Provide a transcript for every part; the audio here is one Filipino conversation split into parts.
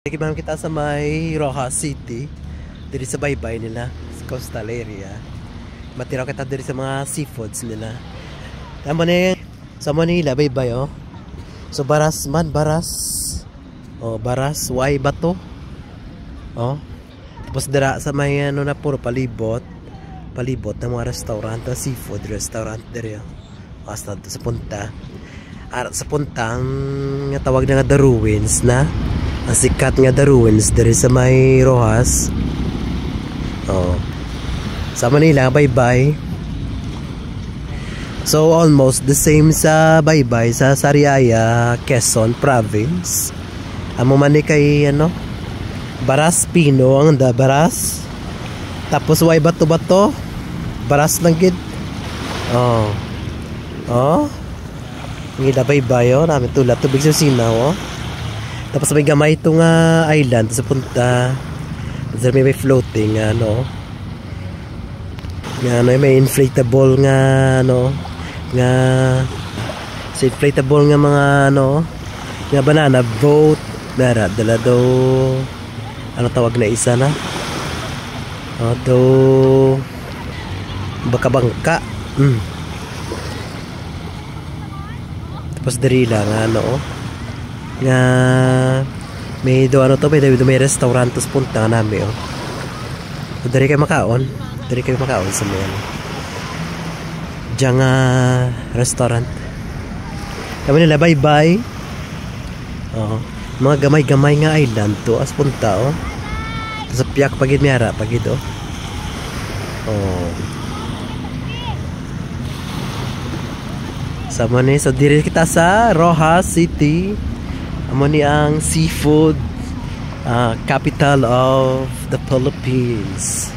Nakikibahan kita sa may Rojas City, diri sa baybay nila, sa coastal area. Matiraw kita diri sa mga seafoods nila. Tama na sa Manila, baybay oh. So baras man, baras. Oh, baras, way bato. Oh. Tapos dira sa may ano na puro palibot. Palibot ng mga restaurant, seafood restaurant diri. Basta sa punta. Sa punta, ang tawag na nga The Ruins na. Ang sikat nga The Ruins diri sa may Rojas. Oh. Sa Manila, baybay. So almost the same sa baybay sa Sariaya, Quezon Province. Amo man ni kay ano? Baras Pino ang da baras. Tapos way bato-bato. Baras lang gid. Oh. Oh. Ngida baybay oh, nami tula tubig sa sinaw oh. Tapos may gamay itong island sa punta. Tapos may floating ano. Nga ano, may inflatable nga ano, nga sa inflatable nga mga ano, nga banana boat. Dara dala do. Ano tawag na isa na? Oh, do baka-bangka. Tapos diri lang ano oh. Nga may do ano to, may restaurant tos punta namin oh. So, dari kayo makaon sa may ano diyang restaurant kami nila bye oh, mga gamay-gamay nga island to as punta oh. Sa piyak pagid miyara pagid oh. Oh. Sama ni so diri kita sa Rojas City. Amo ni ang seafood capital of the Philippines.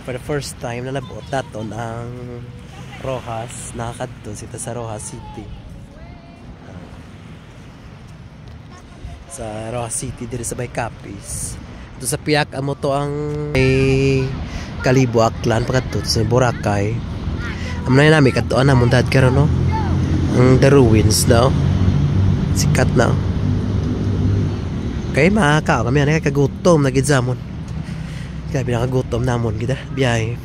For the first time na nabot daton ang Rojas, nakakadto sita sa Rojas City. Sa Rojas City diri sa Bay Capiz. Ito sa piyak amo to ang may Kalibo Aklan pagkadto sa Boracay. Amo na nami kadto na mundad karon no. Ang The Ruins daw. Sikat na. Okay, makakaw kami na kagutom na gidzamon. Kaya binakagutom namon kita biyahe.